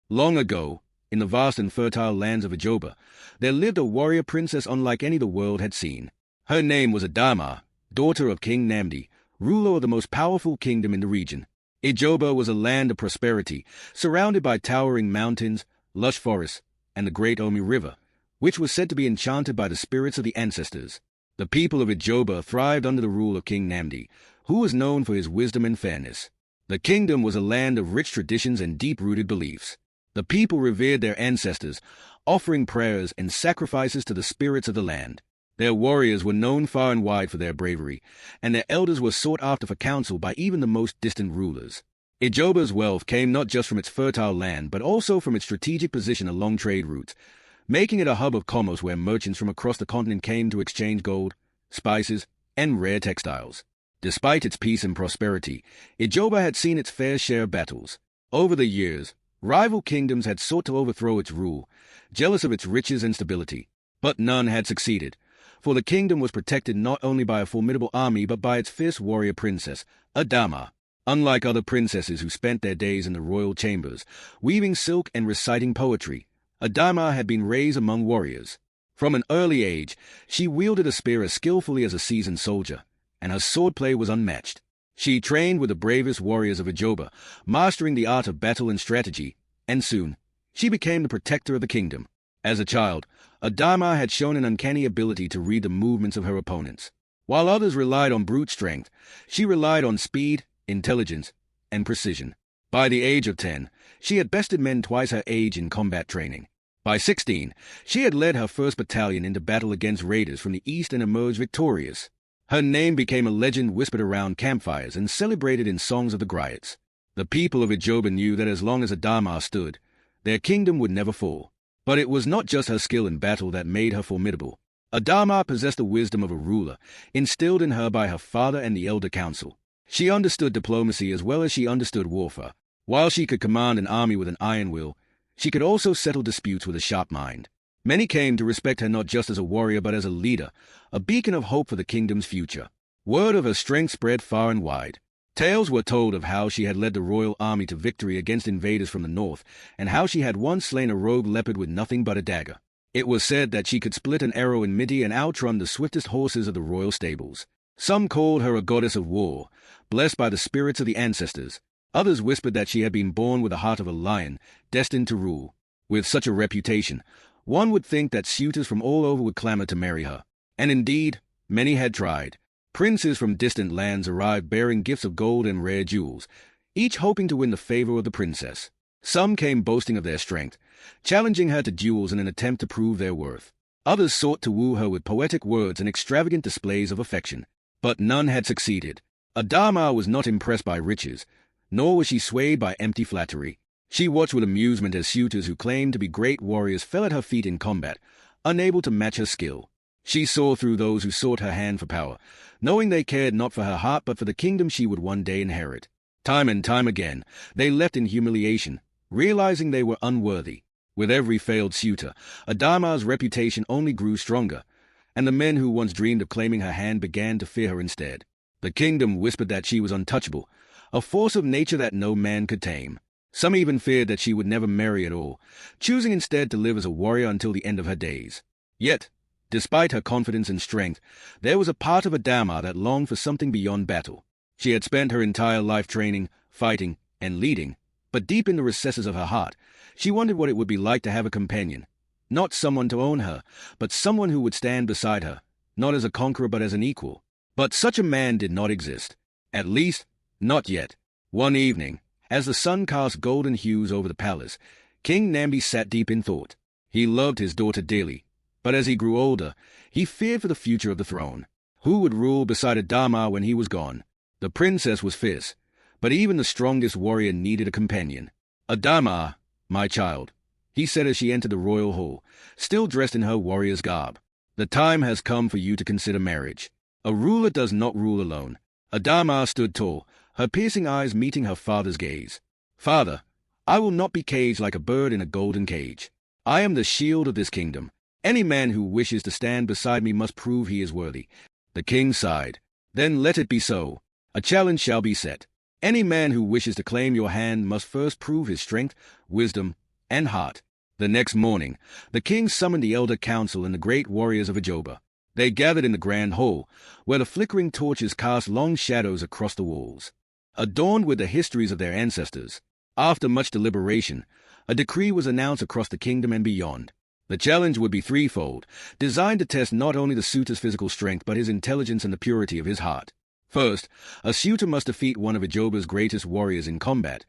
Long ago, in the vast and fertile lands of Ajoba, there lived a warrior princess unlike any the world had seen. Her name was Adama, daughter of King Namdi, ruler of the most powerful kingdom in the region. Ajoba was a land of prosperity, surrounded by towering mountains, lush forests, and the great Omi River, which was said to be enchanted by the spirits of the ancestors. The people of Ajoba thrived under the rule of King Namdi, who was known for his wisdom and fairness. The kingdom was a land of rich traditions and deep-rooted beliefs. The people revered their ancestors, offering prayers and sacrifices to the spirits of the land. Their warriors were known far and wide for their bravery, and their elders were sought after for counsel by even the most distant rulers. Ajoba's wealth came not just from its fertile land, but also from its strategic position along trade routes, making it a hub of commerce where merchants from across the continent came to exchange gold, spices, and rare textiles. Despite its peace and prosperity, Ajoba had seen its fair share of battles. Over the years, rival kingdoms had sought to overthrow its rule, jealous of its riches and stability. But none had succeeded, for the kingdom was protected not only by a formidable army but by its fierce warrior princess, Adama. Unlike other princesses who spent their days in the royal chambers, weaving silk and reciting poetry, Adama had been raised among warriors. From an early age, she wielded a spear as skillfully as a seasoned soldier, and her swordplay was unmatched. She trained with the bravest warriors of Ajoba, mastering the art of battle and strategy, and soon, she became the protector of the kingdom. As a child, Adama had shown an uncanny ability to read the movements of her opponents. While others relied on brute strength, she relied on speed, intelligence, and precision. By the age of 10, she had bested men twice her age in combat training. By 16, she had led her first battalion into battle against raiders from the east and emerged victorious. Her name became a legend whispered around campfires and celebrated in songs of the griots. The people of Ajoba knew that as long as Adama stood, their kingdom would never fall. But it was not just her skill in battle that made her formidable. Adama possessed the wisdom of a ruler, instilled in her by her father and the elder council. She understood diplomacy as well as she understood warfare. While she could command an army with an iron will, she could also settle disputes with a sharp mind. Many came to respect her not just as a warrior but as a leader, a beacon of hope for the kingdom's future. Word of her strength spread far and wide. Tales were told of how she had led the royal army to victory against invaders from the north, and how she had once slain a rogue leopard with nothing but a dagger. It was said that she could split an arrow in midi and outrun the swiftest horses of the royal stables. Some called her a goddess of war, blessed by the spirits of the ancestors. Others whispered that she had been born with the heart of a lion, destined to rule. With such a reputation, one would think that suitors from all over would clamor to marry her. And indeed, many had tried. Princes from distant lands arrived bearing gifts of gold and rare jewels, each hoping to win the favor of the princess. Some came boasting of their strength, challenging her to duels in an attempt to prove their worth. Others sought to woo her with poetic words and extravagant displays of affection. But none had succeeded. Adama was not impressed by riches, nor was she swayed by empty flattery. She watched with amusement as suitors who claimed to be great warriors fell at her feet in combat, unable to match her skill. She saw through those who sought her hand for power, knowing they cared not for her heart but for the kingdom she would one day inherit. Time and time again, they left in humiliation, realizing they were unworthy. With every failed suitor, Adama's reputation only grew stronger, and the men who once dreamed of claiming her hand began to fear her instead. The kingdom whispered that she was untouchable, a force of nature that no man could tame. Some even feared that she would never marry at all, choosing instead to live as a warrior until the end of her days. Yet, despite her confidence and strength, there was a part of Adama that longed for something beyond battle. She had spent her entire life training, fighting, and leading, but deep in the recesses of her heart, she wondered what it would be like to have a companion. Not someone to own her, but someone who would stand beside her, not as a conqueror but as an equal. But such a man did not exist. At least, not yet. One evening, as the sun cast golden hues over the palace, King Nambi sat deep in thought. He loved his daughter dearly, but as he grew older, he feared for the future of the throne. Who would rule beside Adama when he was gone? The princess was fierce, but even the strongest warrior needed a companion. Adama, my child, he said as she entered the royal hall, still dressed in her warrior's garb. The time has come for you to consider marriage. A ruler does not rule alone. Adama stood tall, her piercing eyes meeting her father's gaze. Father, I will not be caged like a bird in a golden cage. I am the shield of this kingdom. Any man who wishes to stand beside me must prove he is worthy. The king sighed. Then let it be so. A challenge shall be set. Any man who wishes to claim your hand must first prove his strength, wisdom, and heart. The next morning, the king summoned the elder council and the great warriors of Ajoba. They gathered in the grand hall, where the flickering torches cast long shadows across the walls. Adorned with the histories of their ancestors, after much deliberation, a decree was announced across the kingdom and beyond. The challenge would be threefold, designed to test not only the suitor's physical strength but his intelligence and the purity of his heart. First, a suitor must defeat one of Ajoba's greatest warriors in combat,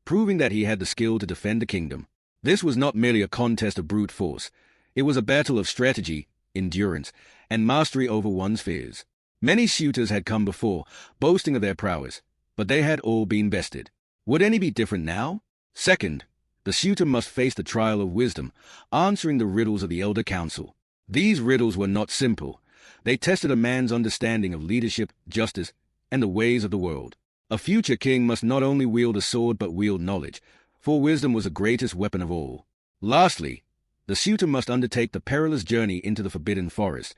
proving that he had the skill to defend the kingdom. This was not merely a contest of brute force. It was a battle of strategy, endurance, and mastery over one's fears. Many suitors had come before, boasting of their prowess, but they had all been bested. Would any be different now? Second, the suitor must face the trial of wisdom, answering the riddles of the elder council. These riddles were not simple. They tested a man's understanding of leadership, justice, and the ways of the world. A future king must not only wield a sword but wield knowledge, for wisdom was the greatest weapon of all. Lastly, the suitor must undertake the perilous journey into the forbidden forest,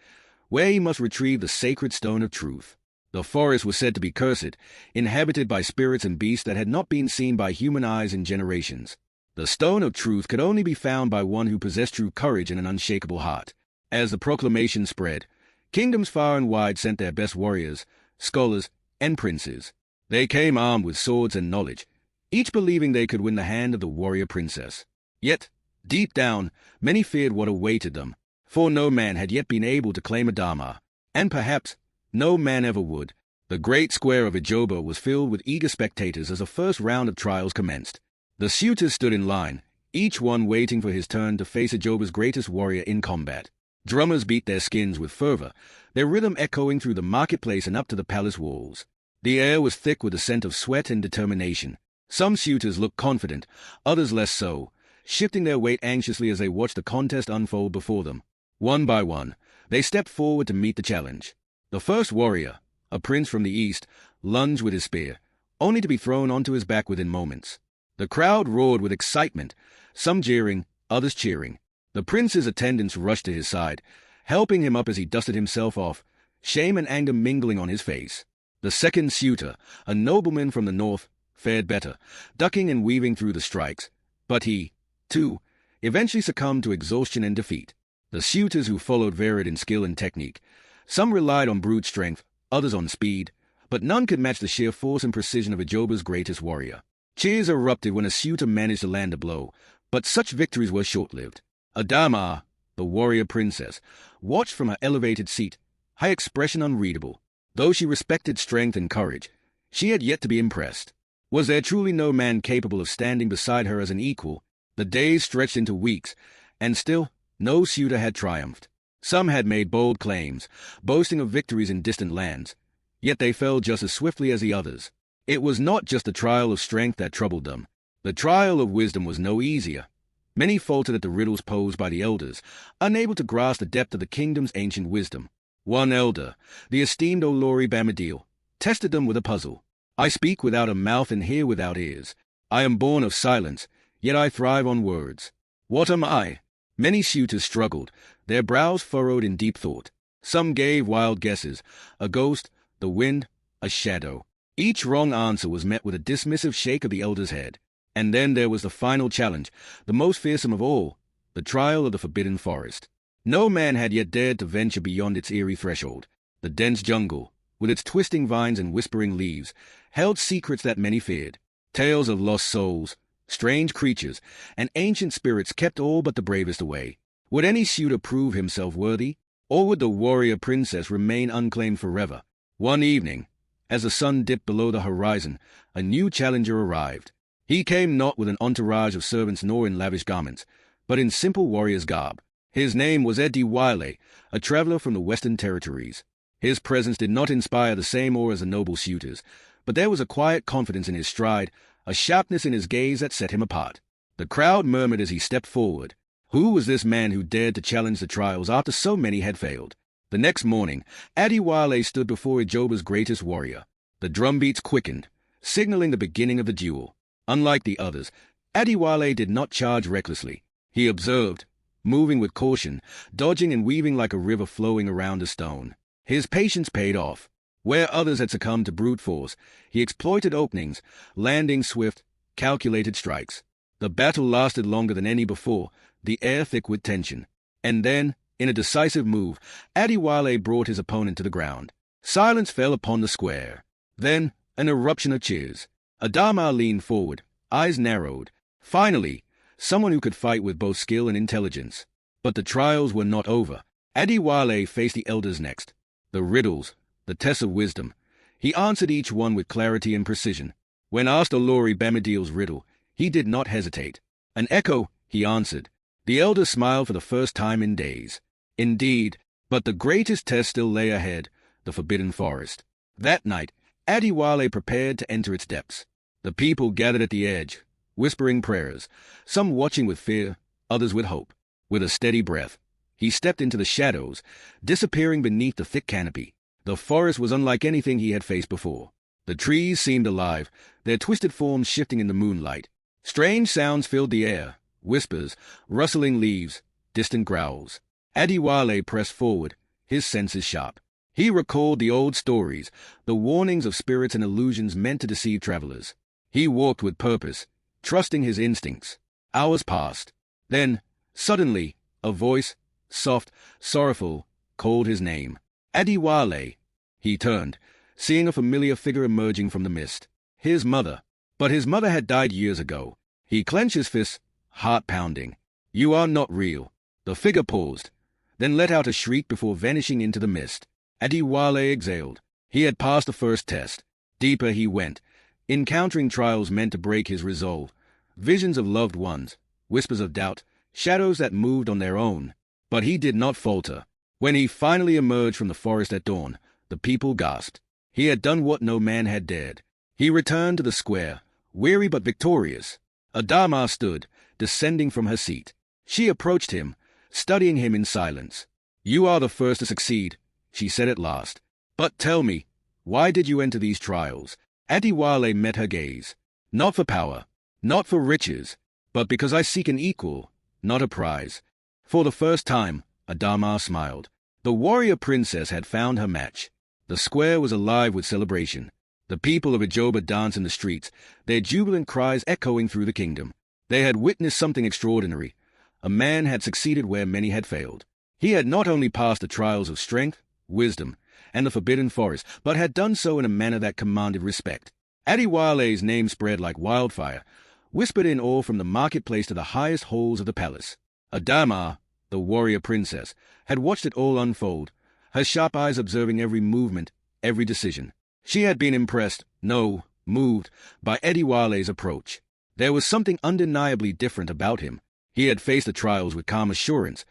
where he must retrieve the sacred stone of truth. The forest was said to be cursed, inhabited by spirits and beasts that had not been seen by human eyes in generations. The stone of truth could only be found by one who possessed true courage and an unshakable heart. As the proclamation spread, kingdoms far and wide sent their best warriors, scholars, and princes. They came armed with swords and knowledge, each believing they could win the hand of the warrior princess. Yet, deep down, many feared what awaited them, for no man had yet been able to claim a Dharma, and perhaps no man ever would. The great square of Ajoba was filled with eager spectators as the first round of trials commenced. The suitors stood in line, each one waiting for his turn to face Ajoba's greatest warrior in combat. Drummers beat their skins with fervor, their rhythm echoing through the marketplace and up to the palace walls. The air was thick with the scent of sweat and determination. Some suitors looked confident, others less so, shifting their weight anxiously as they watched the contest unfold before them. One by one, they stepped forward to meet the challenge. The first warrior, a prince from the east, lunged with his spear, only to be thrown onto his back within moments. The crowd roared with excitement, some jeering, others cheering. The prince's attendants rushed to his side, helping him up as he dusted himself off, shame and anger mingling on his face. The second suitor, a nobleman from the north, fared better, ducking and weaving through the strikes. But he, too, eventually succumbed to exhaustion and defeat. The suitors who followed varied in skill and technique. Some relied on brute strength, others on speed, but none could match the sheer force and precision of Ajoba's greatest warrior. Cheers erupted when a suitor managed to land a blow, but such victories were short-lived. Adama, the warrior princess, watched from her elevated seat, her expression unreadable. Though she respected strength and courage, she had yet to be impressed. Was there truly no man capable of standing beside her as an equal? The days stretched into weeks, and still no suitor had triumphed. Some had made bold claims, boasting of victories in distant lands, yet they fell just as swiftly as the others. It was not just the trial of strength that troubled them. The trial of wisdom was no easier. Many faltered at the riddles posed by the elders, unable to grasp the depth of the kingdom's ancient wisdom. One elder, the esteemed Olori Bamadil, tested them with a puzzle. I speak without a mouth and hear without ears. I am born of silence, yet I thrive on words. What am I? Many suitors struggled, their brows furrowed in deep thought. Some gave wild guesses, a ghost, the wind, a shadow. Each wrong answer was met with a dismissive shake of the elder's head. And then there was the final challenge, the most fearsome of all, the trial of the forbidden forest. No man had yet dared to venture beyond its eerie threshold. The dense jungle, with its twisting vines and whispering leaves, held secrets that many feared. Tales of lost souls, strange creatures, and ancient spirits kept all but the bravest away. Would any suitor prove himself worthy, or would the warrior princess remain unclaimed forever? One evening, as the sun dipped below the horizon, a new challenger arrived. He came not with an entourage of servants nor in lavish garments, but in simple warrior's garb. His name was Ediwale, a traveler from the Western Territories. His presence did not inspire the same awe as the noble suitors, but there was a quiet confidence in his stride, a sharpness in his gaze that set him apart. The crowd murmured as he stepped forward. Who was this man who dared to challenge the trials after so many had failed? The next morning, Adiwale stood before Ajoba's greatest warrior. The drumbeats quickened, signaling the beginning of the duel. Unlike the others, Adiwale did not charge recklessly. He observed, moving with caution, dodging and weaving like a river flowing around a stone. His patience paid off. Where others had succumbed to brute force, he exploited openings, landing swift, calculated strikes. The battle lasted longer than any before, the air thick with tension. And then, in a decisive move, Adewale brought his opponent to the ground. Silence fell upon the square. Then, an eruption of cheers. Adama leaned forward, eyes narrowed. Finally, someone who could fight with both skill and intelligence. But the trials were not over. Adewale faced the elders next. The riddles, the tests of wisdom. He answered each one with clarity and precision. When asked Olori Bamidiel's riddle, he did not hesitate. An echo, he answered. The elder smiled for the first time in days. Indeed, but the greatest test still lay ahead, the Forbidden Forest. That night, Adewale prepared to enter its depths. The people gathered at the edge, whispering prayers, some watching with fear, others with hope. With a steady breath, he stepped into the shadows, disappearing beneath the thick canopy. The forest was unlike anything he had faced before. The trees seemed alive, their twisted forms shifting in the moonlight. Strange sounds filled the air, whispers, rustling leaves, distant growls. Adewale pressed forward, his senses sharp. He recalled the old stories, the warnings of spirits and illusions meant to deceive travelers. He walked with purpose, trusting his instincts. Hours passed. Then, suddenly, a voice, soft, sorrowful, called his name. Adewale. He turned, seeing a familiar figure emerging from the mist. His mother. But his mother had died years ago. He clenched his fists, heart pounding. You are not real. The figure paused, then let out a shriek before vanishing into the mist. Adewale exhaled. He had passed the first test. Deeper he went, encountering trials meant to break his resolve. Visions of loved ones, whispers of doubt, shadows that moved on their own. But he did not falter. When he finally emerged from the forest at dawn, the people gasped. He had done what no man had dared. He returned to the square, weary but victorious. Adama stood, descending from her seat. She approached him, studying him in silence. You are the first to succeed, she said at last. But tell me, why did you enter these trials? Adewale met her gaze. Not for power, not for riches, but because I seek an equal, not a prize. For the first time, Adama smiled. The warrior princess had found her match. The square was alive with celebration. The people of Ijoba danced in the streets, their jubilant cries echoing through the kingdom. They had witnessed something extraordinary. A man had succeeded where many had failed. He had not only passed the trials of strength, wisdom, and the Forbidden Forest, but had done so in a manner that commanded respect. Adewale's name spread like wildfire, whispered in awe from the marketplace to the highest halls of the palace. Adama, the warrior princess, had watched it all unfold, her sharp eyes observing every movement, every decision. She had been impressed, no, moved, by Adewale's approach. There was something undeniably different about him. He had faced the trials with calm assurance,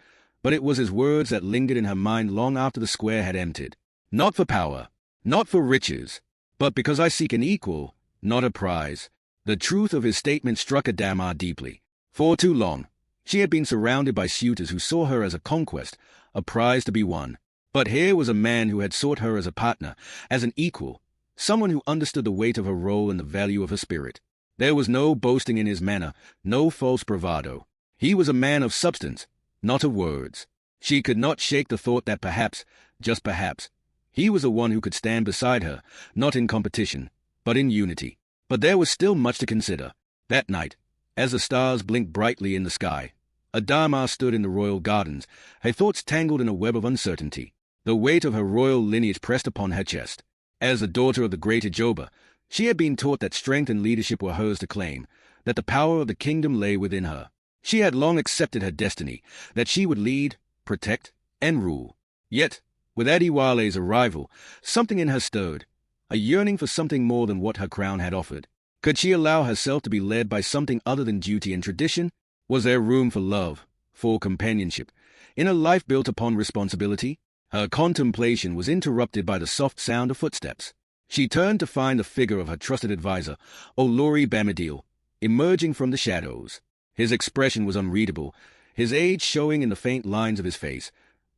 but it was his words that lingered in her mind long after the square had emptied. Not for power, not for riches, but because I seek an equal, not a prize. The truth of his statement struck Adama deeply. For too long, she had been surrounded by suitors who saw her as a conquest, a prize to be won. But here was a man who had sought her as a partner, as an equal, someone who understood the weight of her role and the value of her spirit. There was no boasting in his manner, no false bravado. He was a man of substance, not of words. She could not shake the thought that perhaps, just perhaps, he was the one who could stand beside her, not in competition, but in unity. But there was still much to consider. That night, as the stars blinked brightly in the sky, Adama stood in the royal gardens, her thoughts tangled in a web of uncertainty. The weight of her royal lineage pressed upon her chest. As the daughter of the great Ijoba, she had been taught that strength and leadership were hers to claim, that the power of the kingdom lay within her. She had long accepted her destiny, that she would lead, protect, and rule. Yet, with Adewale's arrival, something in her stirred, a yearning for something more than what her crown had offered. Could she allow herself to be led by something other than duty and tradition? Was there room for love, for companionship, in a life built upon responsibility? Her contemplation was interrupted by the soft sound of footsteps. She turned to find the figure of her trusted adviser, Olori Bamidiel, emerging from the shadows. His expression was unreadable, his age showing in the faint lines of his face,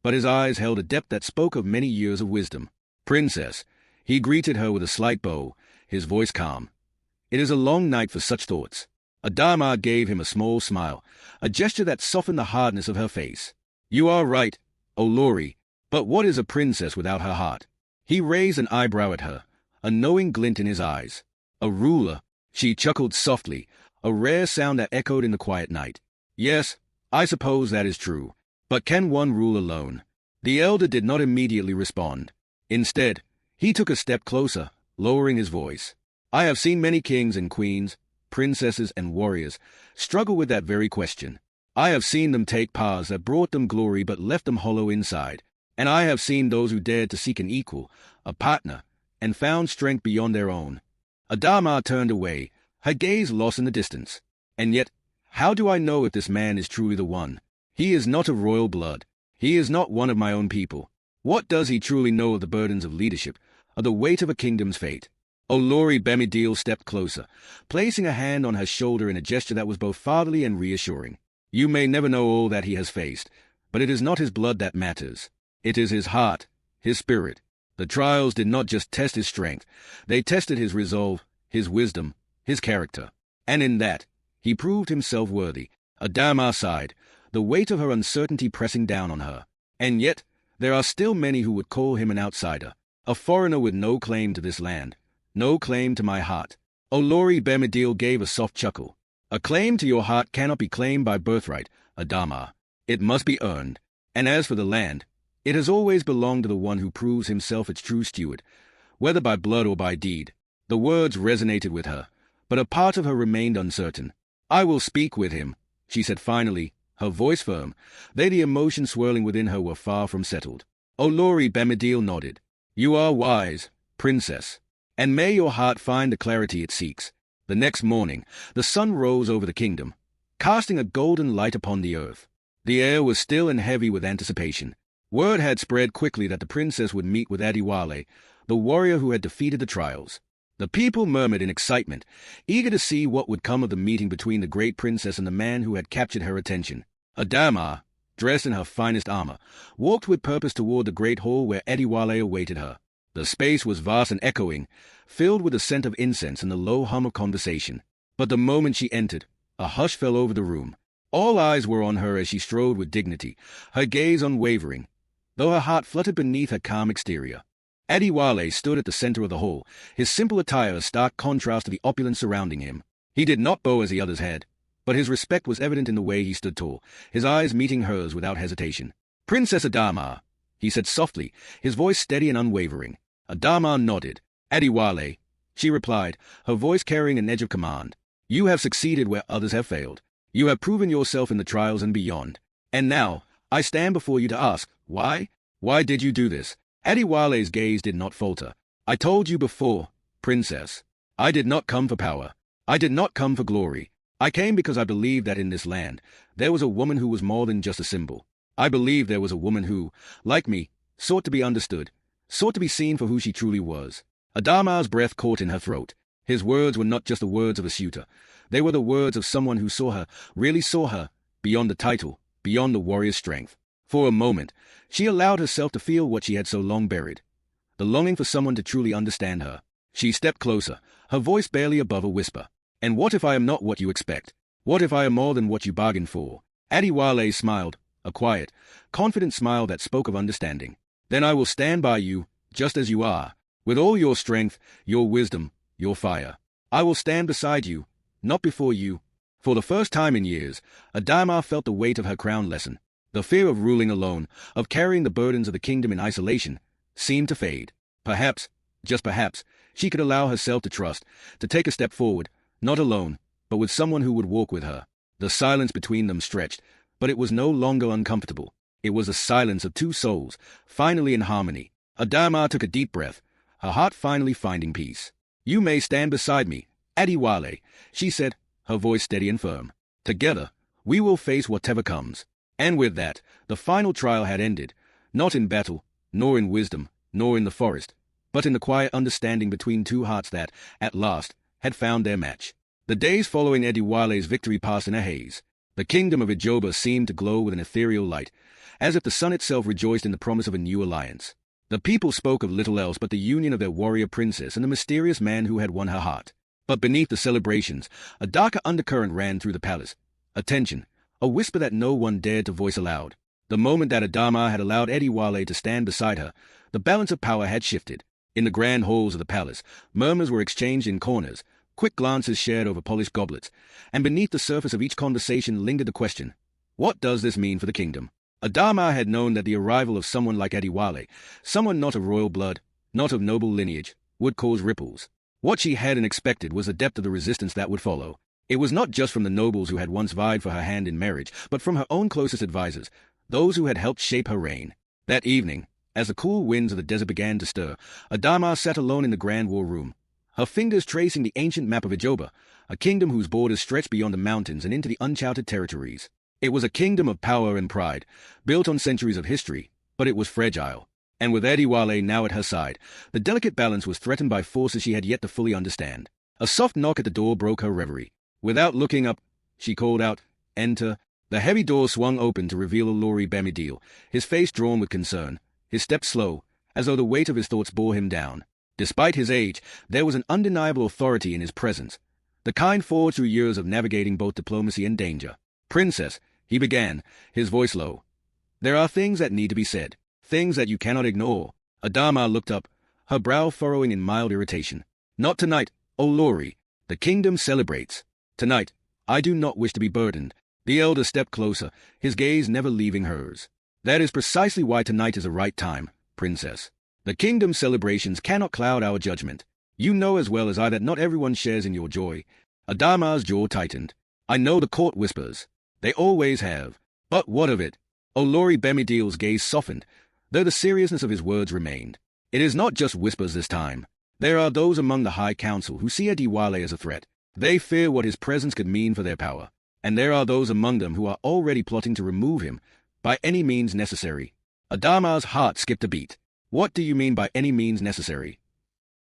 but his eyes held a depth that spoke of many years of wisdom. Princess, he greeted her with a slight bow, his voice calm. It is a long night for such thoughts. Adama gave him a small smile, a gesture that softened the hardness of her face. You are right, Olori, but what is a princess without her heart? He raised an eyebrow at her, a knowing glint in his eyes. A ruler, she chuckled softly, a rare sound that echoed in the quiet night. Yes, I suppose that is true. But can one rule alone? The elder did not immediately respond. Instead, he took a step closer, lowering his voice. I have seen many kings and queens, princesses and warriors, struggle with that very question. I have seen them take paths that brought them glory but left them hollow inside. And I have seen those who dared to seek an equal, a partner, and found strength beyond their own. Adama turned away, her gaze lost in the distance. And yet, how do I know if this man is truly the one? He is not of royal blood. He is not one of my own people. What does he truly know of the burdens of leadership, of the weight of a kingdom's fate? Olori Bemidil stepped closer, placing a hand on her shoulder in a gesture that was both fatherly and reassuring. You may never know all that he has faced, but it is not his blood that matters. It is his heart, his spirit. The trials did not just test his strength, they tested his resolve, his wisdom, his character. And in that, he proved himself worthy. Adama sighed, the weight of her uncertainty pressing down on her. And yet, there are still many who would call him an outsider, a foreigner with no claim to this land, no claim to my heart. Olori Bemidil gave a soft chuckle. A claim to your heart cannot be claimed by birthright, Adama. It must be earned. And as for the land, it has always belonged to the one who proves himself its true steward, whether by blood or by deed. The words resonated with her, but a part of her remained uncertain. I will speak with him, she said finally, her voice firm, though the emotions swirling within her were far from settled. Olori Bemidil nodded. You are wise, princess, and may your heart find the clarity it seeks. The next morning, the sun rose over the kingdom, casting a golden light upon the earth. The air was still and heavy with anticipation. Word had spread quickly that the princess would meet with Adewale, the warrior who had defeated the trials. The people murmured in excitement, eager to see what would come of the meeting between the great princess and the man who had captured her attention. Adama, dressed in her finest armor, walked with purpose toward the great hall where Adewale awaited her. The space was vast and echoing, filled with the scent of incense and the low hum of conversation. But the moment she entered, a hush fell over the room. All eyes were on her as she strode with dignity, her gaze unwavering, though her heart fluttered beneath her calm exterior. Adewale stood at the center of the hall, his simple attire a stark contrast to the opulence surrounding him. He did not bow as the others had, but his respect was evident in the way he stood tall, his eyes meeting hers without hesitation. Princess Adama, he said softly, his voice steady and unwavering. Adama nodded. Adewale, she replied, her voice carrying an edge of command. You have succeeded where others have failed. You have proven yourself in the trials and beyond. And now, I stand before you to ask, why? Why did you do this? Adewale's gaze did not falter. I told you before, princess. I did not come for power. I did not come for glory. I came because I believed that in this land, there was a woman who was more than just a symbol. I believed there was a woman who, like me, sought to be understood, sought to be seen for who she truly was. Adama's breath caught in her throat. His words were not just the words of a suitor. They were the words of someone who saw her, really saw her, beyond the title, beyond the warrior's strength. For a moment, she allowed herself to feel what she had so long buried, the longing for someone to truly understand her. She stepped closer, her voice barely above a whisper. And what if I am not what you expect? What if I am more than what you bargained for? Adewale smiled, a quiet, confident smile that spoke of understanding. Then I will stand by you, just as you are, with all your strength, your wisdom, your fire. I will stand beside you, not before you. For the first time in years, Adama felt the weight of her crown lessen. The fear of ruling alone, of carrying the burdens of the kingdom in isolation, seemed to fade. Perhaps, just perhaps, she could allow herself to trust, to take a step forward, not alone, but with someone who would walk with her. The silence between them stretched, but it was no longer uncomfortable. It was the silence of two souls, finally in harmony. Adama took a deep breath, her heart finally finding peace. You may stand beside me, Adewale, she said, her voice steady and firm. Together, we will face whatever comes. And with that, the final trial had ended, not in battle, nor in wisdom, nor in the forest, but in the quiet understanding between two hearts that, at last, had found their match. The days following Adewale's victory passed in a haze. The kingdom of Ijoba seemed to glow with an ethereal light, as if the sun itself rejoiced in the promise of a new alliance. The people spoke of little else but the union of their warrior princess and the mysterious man who had won her heart. But beneath the celebrations, a darker undercurrent ran through the palace. A tension, a whisper that no one dared to voice aloud. The moment that Adama had allowed Adewale to stand beside her, the balance of power had shifted. In the grand halls of the palace, murmurs were exchanged in corners, Quick glances shared over polished goblets, and beneath the surface of each conversation lingered the question, what does this mean for the kingdom? Adama had known that the arrival of someone like Adewale, someone not of royal blood, not of noble lineage, would cause ripples. What she hadn't expected was the depth of the resistance that would follow. It was not just from the nobles who had once vied for her hand in marriage, but from her own closest advisers, those who had helped shape her reign. That evening, as the cool winds of the desert began to stir, Adama sat alone in the grand war room, her fingers tracing the ancient map of Ijoba, a kingdom whose borders stretched beyond the mountains and into the uncharted territories. It was a kingdom of power and pride, built on centuries of history, but it was fragile. And with Adewale now at her side, the delicate balance was threatened by forces she had yet to fully understand. A soft knock at the door broke her reverie. Without looking up, she called out, "Enter." The heavy door swung open to reveal Olori Bamidele, his face drawn with concern, his step slow, as though the weight of his thoughts bore him down. Despite his age, there was an undeniable authority in his presence, the kind forged through years of navigating both diplomacy and danger. "Princess," he began, his voice low, "there are things that need to be said, things that you cannot ignore." Adama looked up, her brow furrowing in mild irritation. "Not tonight, Olori. The kingdom celebrates. Tonight, I do not wish to be burdened." The elder stepped closer, his gaze never leaving hers. "That is precisely why tonight is the right time, Princess. The kingdom's celebrations cannot cloud our judgment. You know as well as I that not everyone shares in your joy." Adama's jaw tightened. "I know the court whispers. They always have. But what of it?" Olori Bamidele's gaze softened, though the seriousness of his words remained. "It is not just whispers this time. There are those among the High Council who see Adewale as a threat. They fear what his presence could mean for their power. And there are those among them who are already plotting to remove him by any means necessary." Adama's heart skipped a beat. "What do you mean by any means necessary?"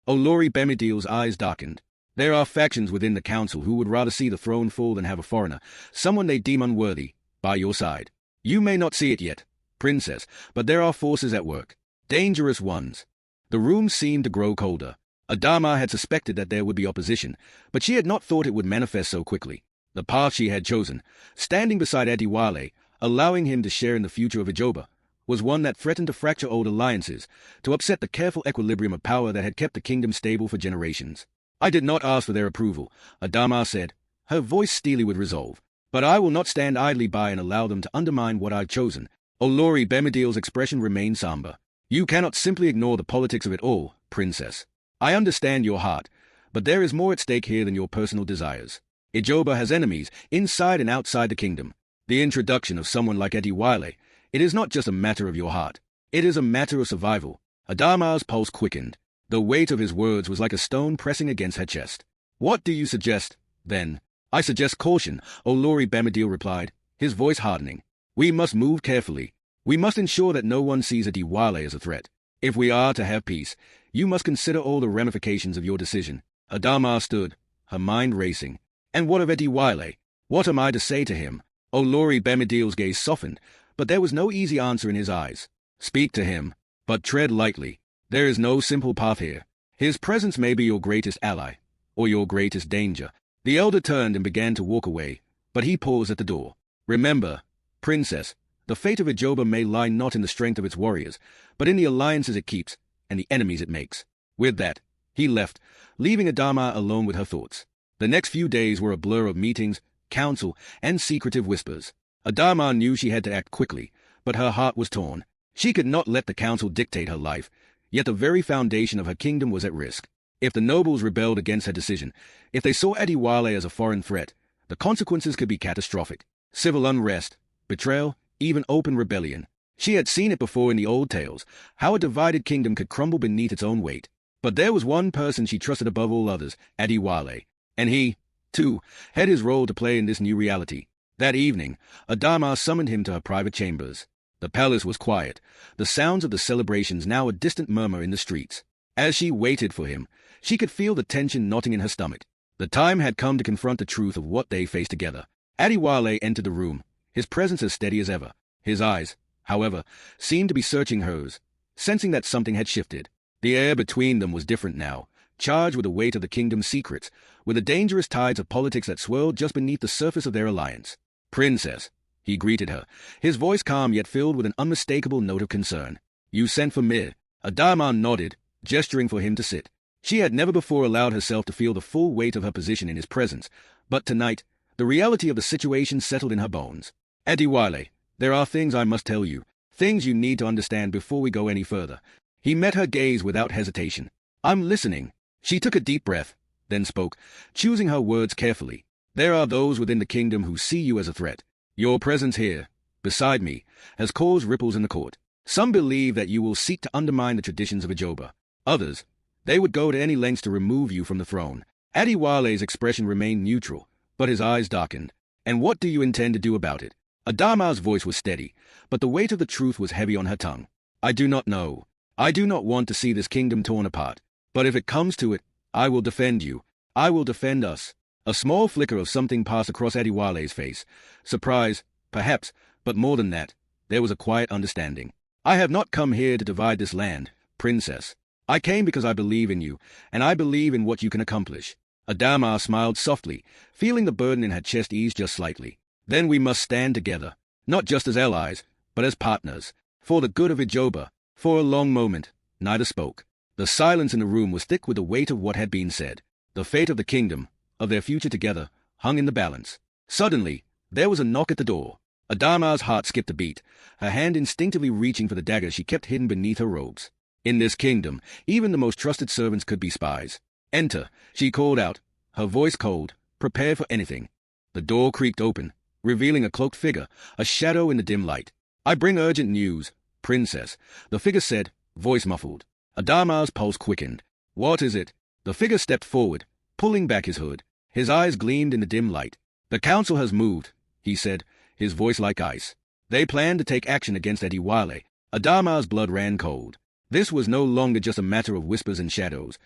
Olori Bamidele's eyes darkened. "There are factions within the council who would rather see the throne fall than have a foreigner, someone they deem unworthy, by your side. You may not see it yet, Princess, but there are forces at work. Dangerous ones." The room seemed to grow colder. Adama had suspected that there would be opposition, but she had not thought it would manifest so quickly. The path she had chosen, standing beside Adewale, allowing him to share in the future of Ijoba, was one that threatened to fracture old alliances, to upset the careful equilibrium of power that had kept the kingdom stable for generations. "I did not ask for their approval," Adama said, her voice steely with resolve. "But I will not stand idly by and allow them to undermine what I've chosen." Olori Bamidele's expression remained somber. "You cannot simply ignore the politics of it all, Princess. I understand your heart, but there is more at stake here than your personal desires. Ijoba has enemies, inside and outside the kingdom. The introduction of someone like Adewale, it is not just a matter of your heart. It is a matter of survival." Adama's pulse quickened. The weight of his words was like a stone pressing against her chest. "What do you suggest, then?" "I suggest caution," Olori Bamidele replied, his voice hardening. "We must move carefully. We must ensure that no one sees Adewale as a threat. If we are to have peace, you must consider all the ramifications of your decision." Adama stood, her mind racing. "And what of Adewale? What am I to say to him?" Olori Bamidele's gaze softened, but there was no easy answer in his eyes. "Speak to him, but tread lightly. There is no simple path here. His presence may be your greatest ally, or your greatest danger." The elder turned and began to walk away, but he paused at the door. "Remember, Princess, the fate of Ijoba may lie not in the strength of its warriors, but in the alliances it keeps, and the enemies it makes." With that, he left, leaving Adama alone with her thoughts. The next few days were a blur of meetings, council, and secretive whispers. Adama knew she had to act quickly, but her heart was torn. She could not let the council dictate her life, yet the very foundation of her kingdom was at risk. If the nobles rebelled against her decision, if they saw Adewale as a foreign threat, the consequences could be catastrophic. Civil unrest, betrayal, even open rebellion. She had seen it before in the old tales, how a divided kingdom could crumble beneath its own weight. But there was one person she trusted above all others, Adewale. And he, too, had his role to play in this new reality. That evening, Adama summoned him to her private chambers. The palace was quiet, the sounds of the celebrations now a distant murmur in the streets. As she waited for him, she could feel the tension knotting in her stomach. The time had come to confront the truth of what they faced together. Adewale entered the room, his presence as steady as ever. His eyes, however, seemed to be searching hers, sensing that something had shifted. The air between them was different now, charged with the weight of the kingdom's secrets, with the dangerous tides of politics that swirled just beneath the surface of their alliance. "Princess," he greeted her, his voice calm yet filled with an unmistakable note of concern. "You sent for me." Adama nodded, gesturing for him to sit. She had never before allowed herself to feel the full weight of her position in his presence, but tonight, the reality of the situation settled in her bones. Adewale, there are things I must tell you, things you need to understand before we go any further. He met her gaze without hesitation. I'm listening. She took a deep breath, then spoke, choosing her words carefully. There are those within the kingdom who see you as a threat. Your presence here, beside me, has caused ripples in the court. Some believe that you will seek to undermine the traditions of Ajoba. Others, they would go to any lengths to remove you from the throne. Adewale's expression remained neutral, but his eyes darkened. And what do you intend to do about it? Adama's voice was steady, but the weight of the truth was heavy on her tongue. I do not know. I do not want to see this kingdom torn apart. But if it comes to it, I will defend you. I will defend us. A small flicker of something passed across Adewale's face. Surprise, perhaps, but more than that, there was a quiet understanding. I have not come here to divide this land, princess. I came because I believe in you, and I believe in what you can accomplish. Adama smiled softly, feeling the burden in her chest ease just slightly. Then we must stand together, not just as allies, but as partners, for the good of Ajoba. For a long moment, neither spoke. The silence in the room was thick with the weight of what had been said. The fate of the kingdom, of their future together, hung in the balance. Suddenly, there was a knock at the door. Adama's heart skipped a beat, her hand instinctively reaching for the dagger she kept hidden beneath her robes. In this kingdom, even the most trusted servants could be spies. Enter, she called out, her voice cold, prepare for anything. The door creaked open, revealing a cloaked figure, a shadow in the dim light. I bring urgent news, princess, the figure said, voice muffled. Adama's pulse quickened. What is it? The figure stepped forward, pulling back his hood. His eyes gleamed in the dim light. The council has moved, he said, his voice like ice. They plan to take action against Adewale. Adama's blood ran cold. This was no longer just a matter of whispers and shadows.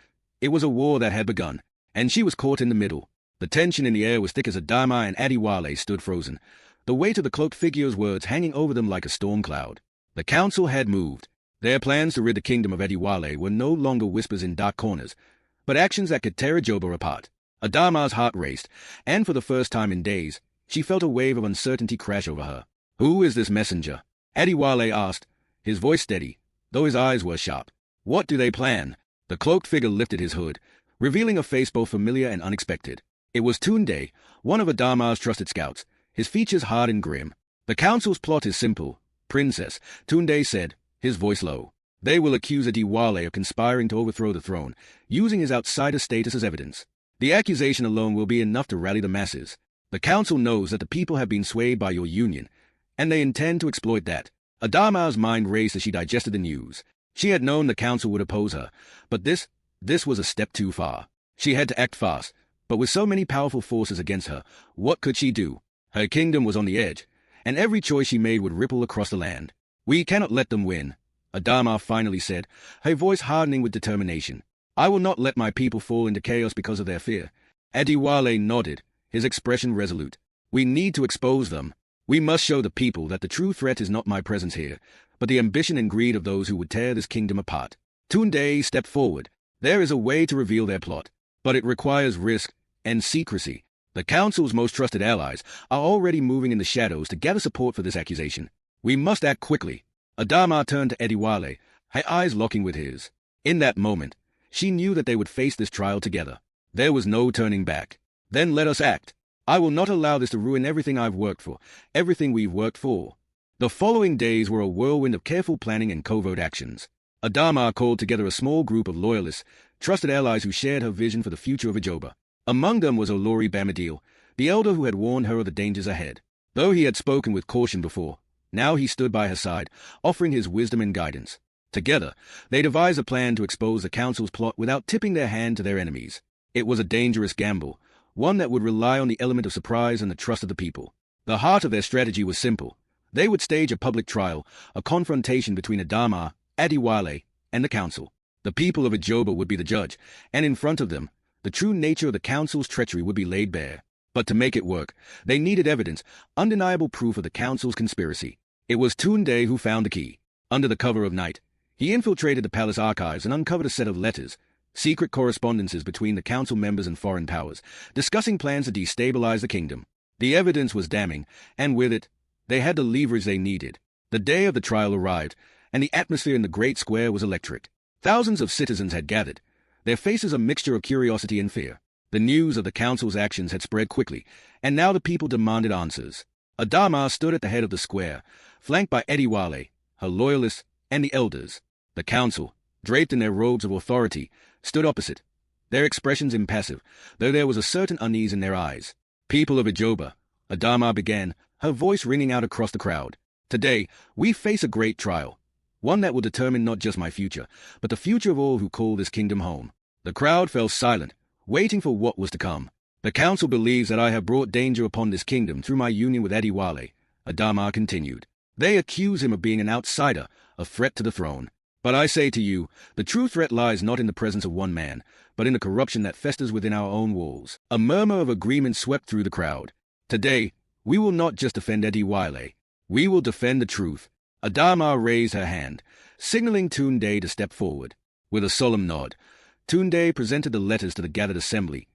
It was a war that had begun, and she was caught in the middle. The tension in the air was thick as Adama and Adewale stood frozen, the weight of the cloaked figure's words hanging over them like a storm cloud. The council had moved. Their plans to rid the kingdom of Adewale were no longer whispers in dark corners, but actions that could tear Ajoba apart. Adama's heart raced, and for the first time in days, she felt a wave of uncertainty crash over her. Who is this messenger? Adewale asked, his voice steady, though his eyes were sharp. What do they plan? The cloaked figure lifted his hood, revealing a face both familiar and unexpected. It was Tunde, one of Adama's trusted scouts, his features hard and grim. The council's plot is simple, princess, Tunde said, his voice low. They will accuse Adewale of conspiring to overthrow the throne, using his outsider status as evidence. The accusation alone will be enough to rally the masses. The council knows that the people have been swayed by your union, and they intend to exploit that. Adama's mind raced as she digested the news. She had known the council would oppose her, but this was a step too far. She had to act fast, but with so many powerful forces against her, what could she do? Her kingdom was on the edge, and every choice she made would ripple across the land. We cannot let them win, Adama finally said, her voice hardening with determination. I will not let my people fall into chaos because of their fear. Adewale nodded, his expression resolute. We need to expose them. We must show the people that the true threat is not my presence here, but the ambition and greed of those who would tear this kingdom apart. Tunde stepped forward. There is a way to reveal their plot, but it requires risk and secrecy. The council's most trusted allies are already moving in the shadows to gather support for this accusation. We must act quickly. Adama turned to Adewale, her eyes locking with his. In that moment, she knew that they would face this trial together. There was no turning back. Then let us act. I will not allow this to ruin everything I've worked for, everything we've worked for. The following days were a whirlwind of careful planning and covert actions. Adama called together a small group of loyalists, trusted allies who shared her vision for the future of Ajoba. Among them was Olori Bamadil, the elder who had warned her of the dangers ahead. Though he had spoken with caution before, now he stood by her side, offering his wisdom and guidance. Together, they devised a plan to expose the council's plot without tipping their hand to their enemies. It was a dangerous gamble, one that would rely on the element of surprise and the trust of the people. The heart of their strategy was simple. They would stage a public trial, a confrontation between Adama, Adewale, and the council. The people of Ajoba would be the judge, and in front of them, the true nature of the council's treachery would be laid bare. But to make it work, they needed evidence, undeniable proof of the council's conspiracy. It was Tunde who found the key. Under the cover of night, he infiltrated the palace archives and uncovered a set of letters, secret correspondences between the council members and foreign powers, discussing plans to destabilize the kingdom. The evidence was damning, and with it, they had the leverage they needed. The day of the trial arrived, and the atmosphere in the great square was electric. Thousands of citizens had gathered, their faces a mixture of curiosity and fear. The news of the council's actions had spread quickly, and now the people demanded answers. Adama stood at the head of the square, flanked by Ediwale, her loyalists, and the elders. The council, draped in their robes of authority, stood opposite, their expressions impassive, though there was a certain unease in their eyes. People of Ijoba, Adama began, her voice ringing out across the crowd. Today, we face a great trial, one that will determine not just my future, but the future of all who call this kingdom home. The crowd fell silent, waiting for what was to come. The council believes that I have brought danger upon this kingdom through my union with Ediwale, Adama continued. They accuse him of being an outsider, a threat to the throne. But I say to you, the true threat lies not in the presence of one man, but in the corruption that festers within our own walls. A murmur of agreement swept through the crowd. Today, we will not just defend Ediwale. We will defend the truth. Adama raised her hand, signaling Tunde to step forward. With a solemn nod, Tunde presented the letters to the gathered assembly,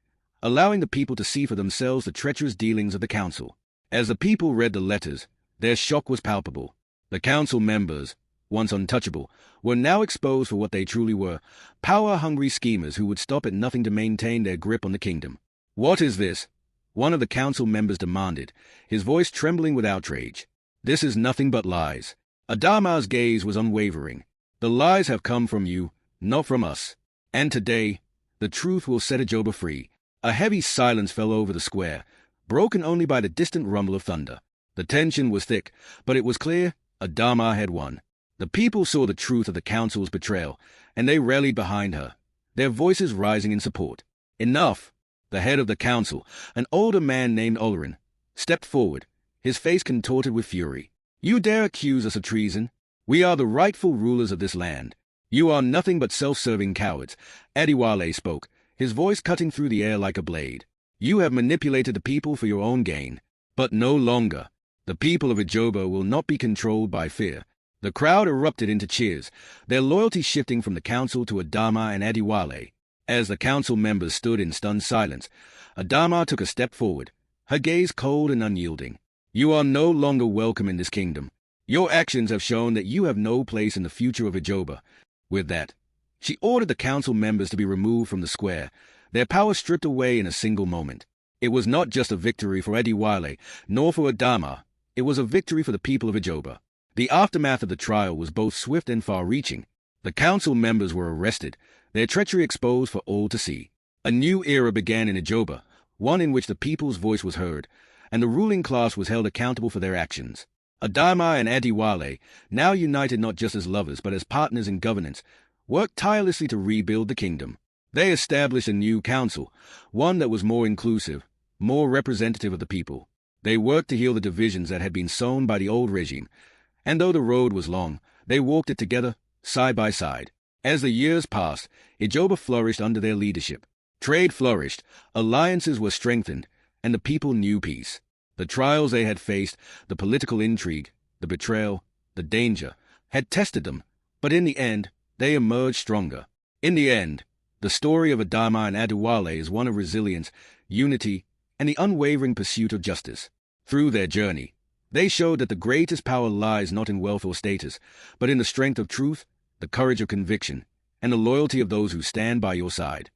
allowing the people to see for themselves the treacherous dealings of the council. As the people read the letters, their shock was palpable. The council members, once untouchable, were now exposed for what they truly were, power-hungry schemers who would stop at nothing to maintain their grip on the kingdom. "What is this?" one of the council members demanded, his voice trembling with outrage. "This is nothing but lies." Adama's gaze was unwavering. "The lies have come from you, not from us. And today, the truth will set Ijoba free." A heavy silence fell over the square, broken only by the distant rumble of thunder. The tension was thick, but it was clear Adama had won. The people saw the truth of the council's betrayal, and they rallied behind her, their voices rising in support. "Enough!" The head of the council, an older man named Olerin, stepped forward, his face contorted with fury. "You dare accuse us of treason? We are the rightful rulers of this land. You are nothing but self-serving cowards." Ediwale spoke, his voice cutting through the air like a blade. "You have manipulated the people for your own gain, but no longer. The people of Ijoba will not be controlled by fear." The crowd erupted into cheers, their loyalty shifting from the council to Adama and Ediwale. As the council members stood in stunned silence, Adama took a step forward, her gaze cold and unyielding. "You are no longer welcome in this kingdom. Your actions have shown that you have no place in the future of Ijoba." With that, she ordered the council members to be removed from the square, their power stripped away in a single moment. It was not just a victory for Ediwale, nor for Adama. It was a victory for the people of Ijoba. The aftermath of the trial was both swift and far-reaching. The council members were arrested, their treachery exposed for all to see. A new era began in Ijoba, one in which the people's voice was heard, and the ruling class was held accountable for their actions. Adama and Ediwale, now united not just as lovers but as partners in governance, worked tirelessly to rebuild the kingdom. They established a new council, one that was more inclusive, more representative of the people. They worked to heal the divisions that had been sown by the old regime, and though the road was long, they walked it together, side by side. As the years passed, Ijoba flourished under their leadership. Trade flourished, alliances were strengthened, and the people knew peace. The trials they had faced, the political intrigue, the betrayal, the danger, had tested them, but in the end, they emerged stronger. In the end, the story of Adama and Ediwale is one of resilience, unity, and the unwavering pursuit of justice. Through their journey, they showed that the greatest power lies not in wealth or status, but in the strength of truth, the courage of conviction, and the loyalty of those who stand by your side.